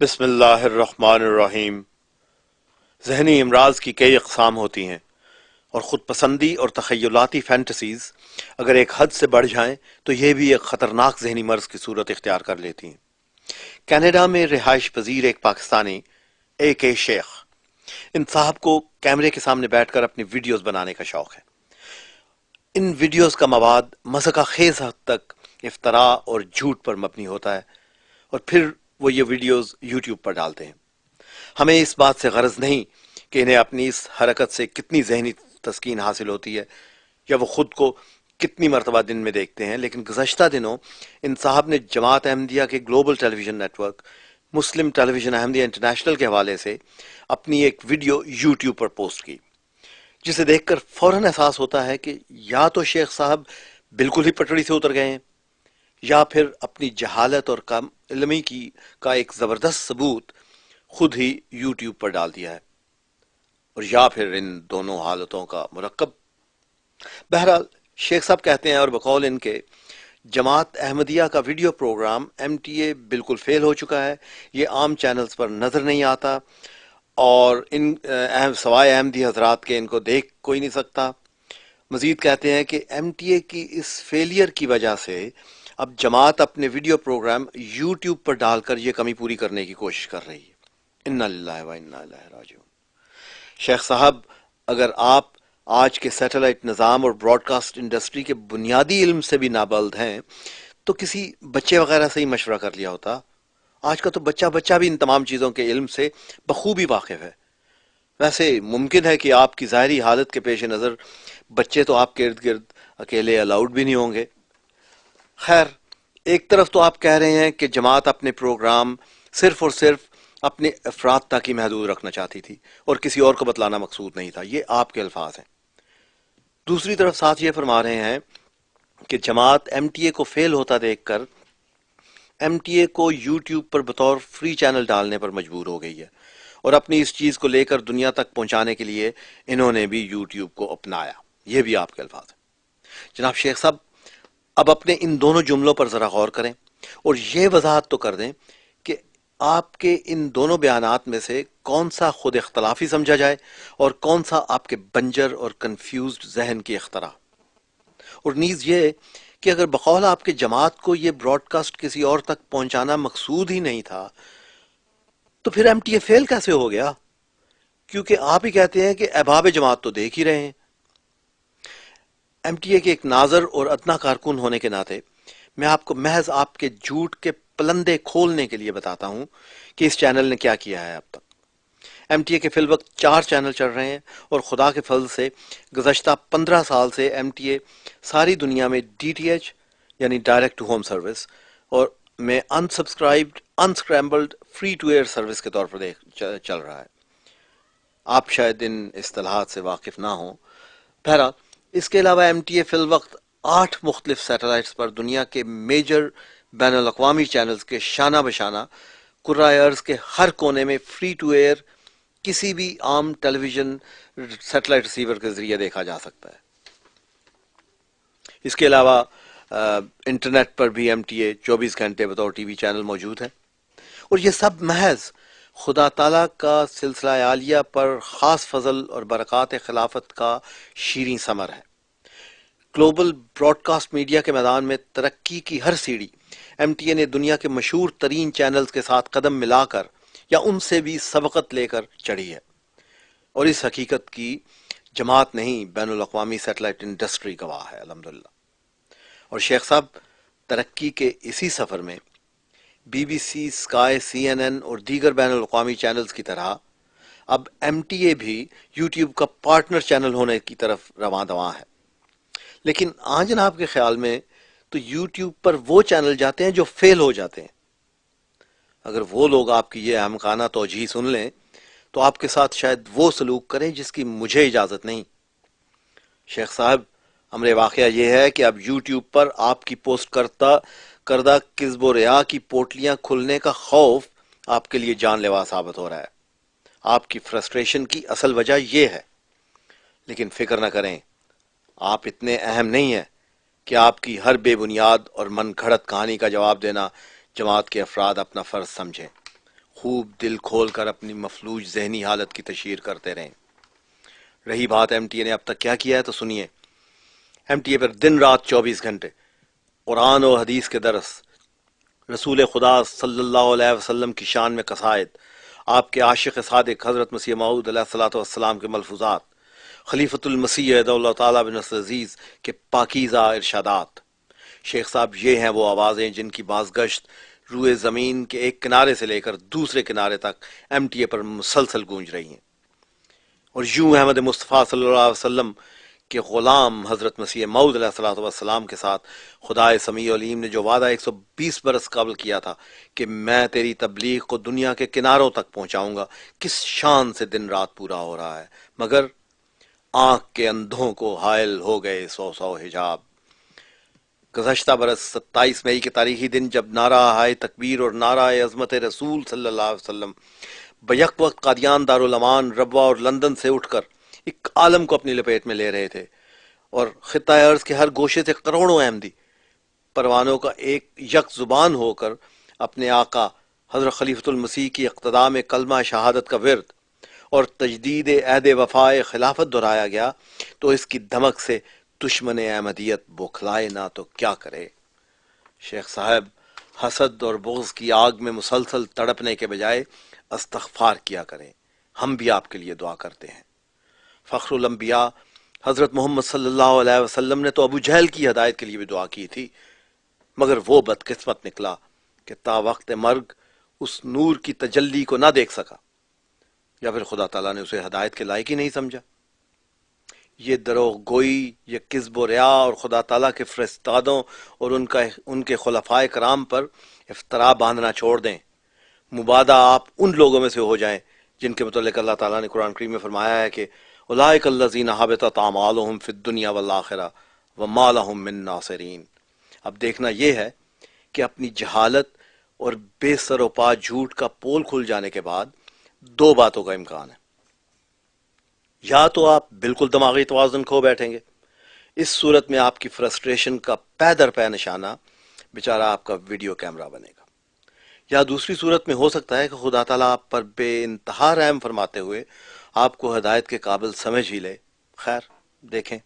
بسم اللہ الرحمن الرحیم۔ ذہنی امراض کی کئی اقسام ہوتی ہیں اور خود پسندی اور تخیلاتی فینٹسیز اگر ایک حد سے بڑھ جائیں تو یہ بھی ایک خطرناک ذہنی مرض کی صورت اختیار کر لیتی ہیں۔ کینیڈا میں رہائش پذیر ایک پاکستانی AK شیخ، ان صاحب کو کیمرے کے سامنے بیٹھ کر اپنی ویڈیوز بنانے کا شوق ہے۔ ان ویڈیوز کا مواد مضحکہ خیز حد تک افتراء اور جھوٹ پر مبنی ہوتا ہے اور پھر وہ یہ ویڈیوز یوٹیوب پر ڈالتے ہیں۔ ہمیں اس بات سے غرض نہیں کہ انہیں اپنی اس حرکت سے کتنی ذہنی تسکین حاصل ہوتی ہے یا وہ خود کو کتنی مرتبہ دن میں دیکھتے ہیں، لیکن گزشتہ دنوں ان صاحب نے جماعت احمدیہ کے گلوبل ٹیلی ویژن نیٹ ورک مسلم ٹیلی ویژن احمدیہ انٹرنیشنل کے حوالے سے اپنی ایک ویڈیو یوٹیوب پر پوسٹ کی، جسے دیکھ کر فوراً احساس ہوتا ہے کہ یا تو شیخ صاحب بالکل ہی پٹڑی سے اتر گئے ہیں یا پھر اپنی جہالت اور کم علمی کا ایک زبردست ثبوت خود ہی یوٹیوب پر ڈال دیا ہے، اور یا پھر ان دونوں حالتوں کا مرکب۔ بہرحال شیخ صاحب کہتے ہیں، اور بقول ان کے، جماعت احمدیہ کا ویڈیو پروگرام MTA بالکل فیل ہو چکا ہے، یہ عام چینلز پر نظر نہیں آتا اور ان سوائے احمدی حضرات کے ان کو دیکھ کوئی نہیں سکتا۔ مزید کہتے ہیں کہ MTA کی اس فیلئر کی وجہ سے اب جماعت اپنے ویڈیو پروگرام یوٹیوب پر ڈال کر یہ کمی پوری کرنے کی کوشش کر رہی ہے۔ انا للہ و انا الیہ راجعون۔ شیخ صاحب، اگر آپ آج کے سیٹلائٹ نظام اور براڈ کاسٹ انڈسٹری کے بنیادی علم سے بھی نابلد ہیں تو کسی بچے وغیرہ سے ہی مشورہ کر لیا ہوتا۔ آج کا تو بچہ بھی ان تمام چیزوں کے علم سے بخوبی واقف ہے۔ ویسے ممکن ہے کہ آپ کی ظاہری حالت کے پیش نظر بچے تو آپ کے ارد گرد اکیلے الاؤڈ بھی نہیں ہوں گے۔ خیر، ایک طرف تو آپ کہہ رہے ہیں کہ جماعت اپنے پروگرام صرف اور صرف اپنے افراد تک ہی محدود رکھنا چاہتی تھی اور کسی اور کو بتلانا مقصود نہیں تھا، یہ آپ کے الفاظ ہیں۔ دوسری طرف ساتھ یہ فرما رہے ہیں کہ جماعت MTA کو فیل ہوتا دیکھ کر MTA کو یوٹیوب پر بطور فری چینل ڈالنے پر مجبور ہو گئی ہے، اور اپنی اس چیز کو لے کر دنیا تک پہنچانے کے لیے انہوں نے بھی یوٹیوب کو اپنایا، یہ بھی آپ کے الفاظ ہیں۔ جناب شیخ صاحب، اب اپنے ان دونوں جملوں پر ذرا غور کریں اور یہ وضاحت تو کر دیں کہ آپ کے ان دونوں بیانات میں سے کون سا خود اختلافی سمجھا جائے اور کون سا آپ کے بنجر اور کنفیوزڈ ذہن کی اختراع، اور نیز یہ کہ اگر بقول آپ کے جماعت کو یہ براڈ کاسٹ کسی اور تک پہنچانا مقصود ہی نہیں تھا تو پھر MTA فیل کیسے ہو گیا؟ کیونکہ آپ ہی کہتے ہیں کہ احباب جماعت تو دیکھ ہی رہے ہیں۔ MTA کے ایک ناظر اور ادنا کارکن ہونے کے ناطے میں آپ کو محض آپ کے جھوٹ کے پلندے کھولنے کے لیے بتاتا ہوں کہ اس چینل نے کیا کیا ہے اب تک۔ MTA کے فی الوقت 4 چینل چل رہے ہیں اور خدا کے فضل سے گزشتہ 15 سال سے MTA ساری دنیا میں DTH یعنی ڈائریکٹ ٹو ہوم سروس اور میں انسبسکرائبڈ انسکریمبلڈ فری ٹو ایئر سروس کے طور پر چل رہا ہے۔ آپ شاید ان اصطلاحات سے واقف نہ ہوں۔ بہرحال اس کے علاوہ MTA فی الوقت 8 مختلف سیٹلائٹس پر دنیا کے میجر بین الاقوامی چینلز کے شانہ بشانہ کرۂ ارض کے ہر کونے میں فری ٹو ایئر کسی بھی عام ٹیلی ویژن سیٹلائٹ ریسیور کے ذریعے دیکھا جا سکتا ہے۔ اس کے علاوہ انٹرنیٹ پر بھی MTA 24 گھنٹے بطور TV چینل موجود ہے، اور یہ سب محض خدا تعالیٰ کا سلسلہ عالیہ پر خاص فضل اور برکات خلافت کا شیریں ثمر ہے۔ گلوبل براڈ کاسٹ میڈیا کے میدان میں ترقی کی ہر سیڑھی MTA نے دنیا کے مشہور ترین چینلز کے ساتھ قدم ملا کر یا ان سے بھی سبقت لے کر چڑھی ہے، اور اس حقیقت کی جماعت نہیں بین الاقوامی سیٹلائٹ انڈسٹری گواہ ہے، الحمدللہ۔ اور شیخ صاحب، ترقی کے اسی سفر میں BBC، اسکائی، CNN اور دیگر بین الاقوامی چینلز کی طرح اب MTA بھی یوٹیوب کا پارٹنر چینل ہونے کی طرف رواں دواں ہے۔ لیکن جناب کے خیال میں تو یوٹیوب پر وہ چینل جاتے ہیں جو فیل ہو جاتے ہیں۔ اگر وہ لوگ آپ کی یہ احمقانہ توجیہ سن لیں تو آپ کے ساتھ شاید وہ سلوک کریں جس کی مجھے اجازت نہیں۔ شیخ صاحب، امر واقعہ یہ ہے کہ اب یوٹیوب پر آپ کی پوسٹ کردہ کذب و ریا کی پوٹلیاں کھلنے کا خوف آپ کے لیے جان لیوا ثابت ہو رہا ہے۔ آپ کی فرسٹریشن کی اصل وجہ یہ ہے، لیکن فکر نہ کریں، آپ اتنے اہم نہیں ہیں کہ آپ کی ہر بے بنیاد اور من گھڑت کہانی کا جواب دینا جماعت کے افراد اپنا فرض سمجھیں۔ خوب دل کھول کر اپنی مفلوج ذہنی حالت کی تشہیر کرتے رہیں۔ رہی بات ایم ٹی اے نے اب تک کیا کیا ہے تو سنیے۔ ایم ٹی اے پر دن رات 24 گھنٹے قرآن و حدیث کے درس، رسول خدا صلی اللہ علیہ وسلم کی شان میں قصائد، آپ کے عاشق صادق حضرت مسیح موعود علیہ الصلوۃ والسلام کے ملفوظات، خلیفۃ المسیح علیہ اللہ تعالیٰ بن نصر عزیز کے پاکیزہ ارشادات۔ شیخ صاحب یہ ہیں وہ آوازیں جن کی بازگشت روئے زمین کے ایک کنارے سے لے کر دوسرے کنارے تک ایم ٹی اے پر مسلسل گونج رہی ہیں، اور یوں احمد مصطفیٰ صلی اللہ علیہ وسلم کہ غلام حضرت مسیح موعود علیہ الصلوۃ والسلام کے ساتھ خدائے سمیع علیم نے جو وعدہ 120 برس قبل کیا تھا کہ میں تیری تبلیغ کو دنیا کے کناروں تک پہنچاؤں گا، کس شان سے دن رات پورا ہو رہا ہے، مگر آنکھ کے اندھوں کو حائل ہو گئے 100 حجاب۔ گزشتہ برس 27 مئی کے تاریخی دن جب نعرہ ہائے تکبیر اور نعرہ عظمت رسول صلی اللہ علیہ وسلم بیک وقت قادیان، دارالامان، ربوہ اور لندن سے اٹھ کر ایک عالم کو اپنی لپیٹ میں لے رہے تھے، اور خطہ ارض کے ہر گوشے سے کروڑوں احمدی پروانوں کا ایک یک زبان ہو کر اپنے آقا حضرت خلیفۃ المسیح کی اقتداء میں کلمہ شہادت کا ورد اور تجدید عہد وفائے خلافت دہرایا گیا، تو اس کی دھمک سے دشمن احمدیت بوکھلائے نہ تو کیا کرے۔ شیخ صاحب حسد اور بغض کی آگ میں مسلسل تڑپنے کے بجائے استغفار کیا کریں، ہم بھی آپ کے لیے دعا کرتے ہیں۔ فخر الانبیاء حضرت محمد صلی اللہ علیہ وسلم نے تو ابو جہل کی ہدایت کے لیے بھی دعا کی تھی، مگر وہ بدقسمت نکلا کہ تا وقت مرگ اس نور کی تجلی کو نہ دیکھ سکا، یا پھر خدا تعالیٰ نے اسے ہدایت کے لائق ہی نہیں سمجھا۔ یہ دروغ گوئی، یہ کذب و ریا اور خدا تعالیٰ کے فرستادوں اور ان کے خلفائے کرام پر افطرا باندھنا چھوڑ دیں۔ مبادہ آپ ان لوگوں میں سے ہو جائیں جن کے متعلق اللہ تعالیٰ نے قرآن کریم میں فرمایا ہے کہ اولئک الذین حبطت اعمالهم فی الدنیا والآخرہ وما لهم من ناصرین۔ اب دیکھنا یہ ہے کہ اپنی جہالت اور بے سر و پا جھوٹ کا پول کھل جانے کے بعد دو باتوں کا امکان ہے۔ یا تو آپ بالکل دماغی توازن کھو بیٹھیں گے، اس صورت میں آپ کی فرسٹریشن کا پے در پے نشانہ بیچارہ آپ کا ویڈیو کیمرہ بنے گا، یا دوسری صورت میں ہو سکتا ہے کہ خدا تعالیٰ آپ پر بے انتہا رحم فرماتے ہوئے آپ کو ہدایت کے قابل سمجھ ہی لے۔ خیر دیکھیں۔